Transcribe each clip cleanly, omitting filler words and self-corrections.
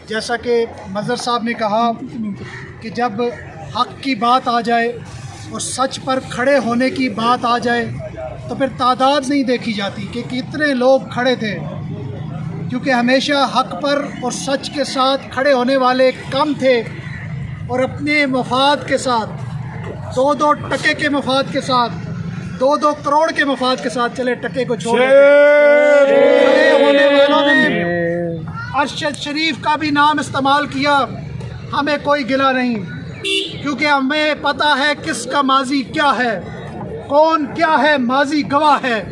جیسا کہ مظہر صاحب نے کہا کہ جب حق کی بات آ جائے اور سچ پر کھڑے ہونے کی بات آ جائے تو پھر تعداد نہیں دیکھی جاتی کہ کتنے لوگ کھڑے تھے، کیونکہ ہمیشہ حق پر اور سچ کے ساتھ کھڑے ہونے والے کم تھے اور اپنے مفاد کے ساتھ، دو ٹکے کے مفاد کے ساتھ، 2 کروڑ کے مفاد کے ساتھ، چلے ٹکے کو چھوڑ کھڑے ہونے والوں نے ارشد شریف کا بھی نام استعمال کیا۔ ہمیں کوئی گلہ نہیں، کیونکہ ہمیں پتہ ہے کس کا ماضی کیا ہے، کون کیا ہے، ماضی گواہ ہے۔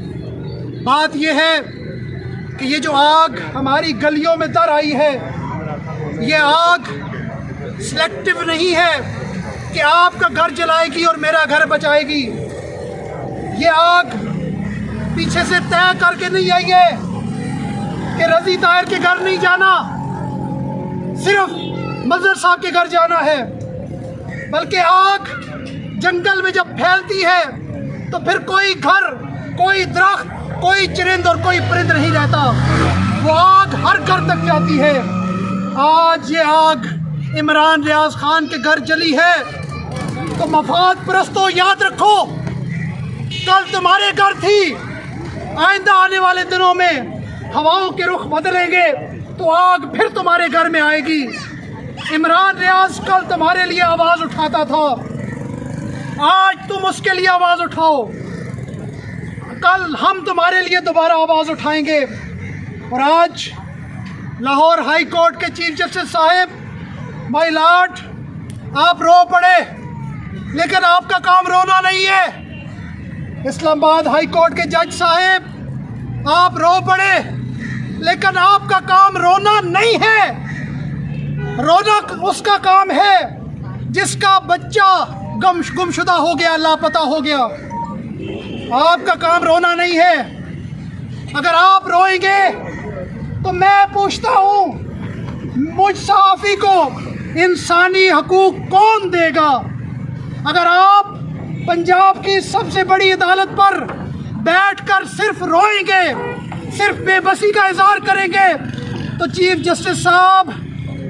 بات یہ ہے کہ یہ جو آگ ہماری گلیوں میں در آئی ہے، یہ آگ سلیکٹیو نہیں ہے کہ آپ کا گھر جلائے گی اور میرا گھر بچائے گی۔ یہ آگ پیچھے سے طے کر کے نہیں آئی ہے کہ رضی طاہر کے گھر نہیں جانا، صرف مظہر صاحب کے گھر جانا ہے، بلکہ آگ جنگل میں جب پھیلتی ہے تو پھر کوئی گھر، کوئی درخت، کوئی چرند اور کوئی پرند نہیں رہتا، وہ آگ ہر گھر تک جاتی ہے۔ آج یہ آگ عمران ریاض خان کے گھر جلی ہے تو مفاد پرستو یاد رکھو، کل تمہارے گھر تھی، آئندہ آنے والے دنوں میں ہواؤں کے رخ بدلیں گے تو آگ پھر تمہارے گھر میں آئے گی۔ عمران ریاض کل تمہارے لیے آواز اٹھاتا تھا، آج تم اس کے لیے آواز اٹھاؤ، کل ہم تمہارے لیے دوبارہ آواز اٹھائیں گے۔ اور آج لاہور ہائی کورٹ کے چیف جسٹس صاحب، مائی لارڈ، آپ رو پڑے، لیکن آپ کا کام رونا نہیں ہے۔ اسلام آباد ہائی کورٹ کے جج صاحب، آپ رو پڑے، لیکن آپ کا کام رونا نہیں ہے۔ رونا اس کا کام ہے جس کا بچہ گمشدہ ہو گیا، لاپتہ ہو گیا۔ آپ کا کام رونا نہیں ہے۔ اگر آپ روئیں گے تو میں پوچھتا ہوں، مجھ صحافی کو انسانی حقوق کون دے گا؟ اگر آپ پنجاب کی سب سے بڑی عدالت پر بیٹھ کر صرف روئیں گے، صرف بے بسی کا اظہار کریں گے، تو چیف جسٹس صاحب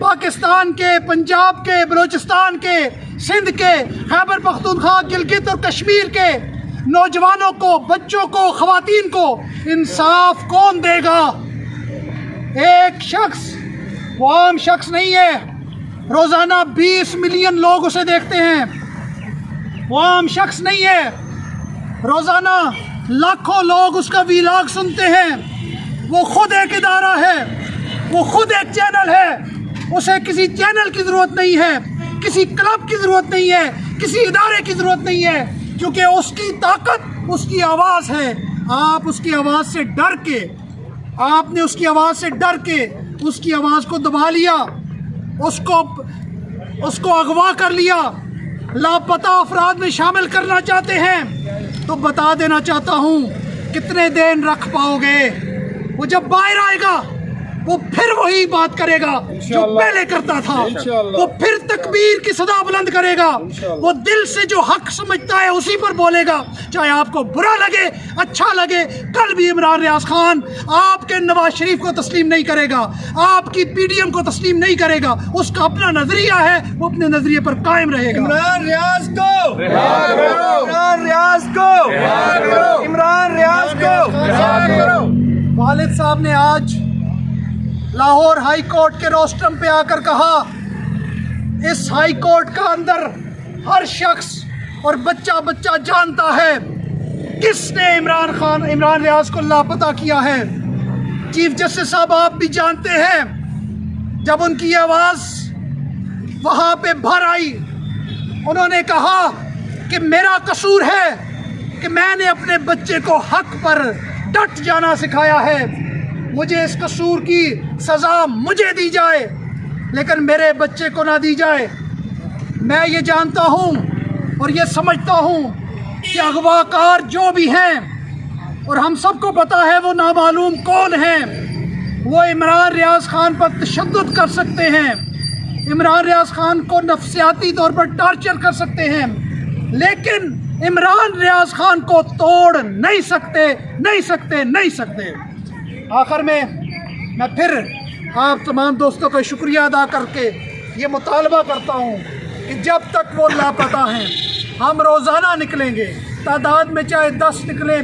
پاکستان کے، پنجاب کے، بلوچستان کے، سندھ کے، خیبر پختونخوا، گلگت اور کشمیر کے نوجوانوں کو، بچوں کو، خواتین کو انصاف کون دے گا؟ ایک شخص، وہ عام شخص نہیں ہے، روزانہ 20 ملین لوگ اسے دیکھتے ہیں، وہ عام شخص نہیں ہے، روزانہ لاکھوں لوگ اس کا ویلاگ سنتے ہیں۔ وہ خود ایک ادارہ ہے، وہ خود ایک چینل ہے، اسے کسی چینل کی ضرورت نہیں ہے، کسی کلب کی ضرورت نہیں ہے، کسی ادارے کی ضرورت نہیں ہے، کیونکہ اس کی طاقت اس کی آواز ہے۔ آپ اس کی آواز سے ڈر کے، آپ نے اس کی آواز سے ڈر کے اس کی آواز کو دبا لیا، اس کو اغوا کر لیا، لاپتہ افراد میں شامل کرنا چاہتے ہیں۔ تو بتا دینا چاہتا ہوں، کتنے دن رکھ پاؤ گے؟ وہ جب باہر آئے گا وہ پھر وہی بات کرے گا جو پہلے کرتا تھا، وہ پھر تکبیر کی صدا بلند کرے گا، وہ دل سے جو حق سمجھتا ہے اسی پر بولے گا، چاہے آپ کو برا لگے، اچھا لگے۔ کل بھی عمران ریاض خان آپ کے نواز شریف کو تسلیم نہیں کرے گا، آپ کی پی ڈی ایم کو تسلیم نہیں کرے گا، اس کا اپنا نظریہ ہے، وہ اپنے نظریے پر قائم رہے گا۔ عمران ریاض کو، عمران ریاض کو، عمران ریاض کو۔ والد صاحب نے آج لاہور ہائی کورٹ کے روسٹرم پہ آ کر کہا، اس ہائی کورٹ کا اندر ہر شخص اور بچہ بچہ جانتا ہے کس نے عمران ریاض کو لاپتہ کیا ہے۔ چیف جسٹس صاحب، آپ بھی جانتے ہیں، جب ان کی آواز وہاں پہ بھر آئی، انہوں نے کہا کہ میرا قصور ہے کہ میں نے اپنے بچے کو حق پر ڈٹ جانا سکھایا ہے، مجھے اس قصور کی سزا مجھے دی جائے لیکن میرے بچے کو نہ دی جائے۔ میں یہ جانتا ہوں اور یہ سمجھتا ہوں کہ اغوا کار جو بھی ہیں، اور ہم سب کو پتہ ہے وہ نامعلوم کون ہیں، وہ عمران ریاض خان پر تشدد کر سکتے ہیں، عمران ریاض خان کو نفسیاتی طور پر ٹارچر کر سکتے ہیں، لیکن عمران ریاض خان کو توڑ نہیں سکتے، نہیں سکتے، نہیں سکتے۔ آخر میں پھر آپ تمام دوستوں کا شکریہ ادا کر کے یہ مطالبہ کرتا ہوں کہ جب تک وہ لاپتہ ہیں ہم روزانہ نکلیں گے، تعداد میں چاہے 10 نکلیں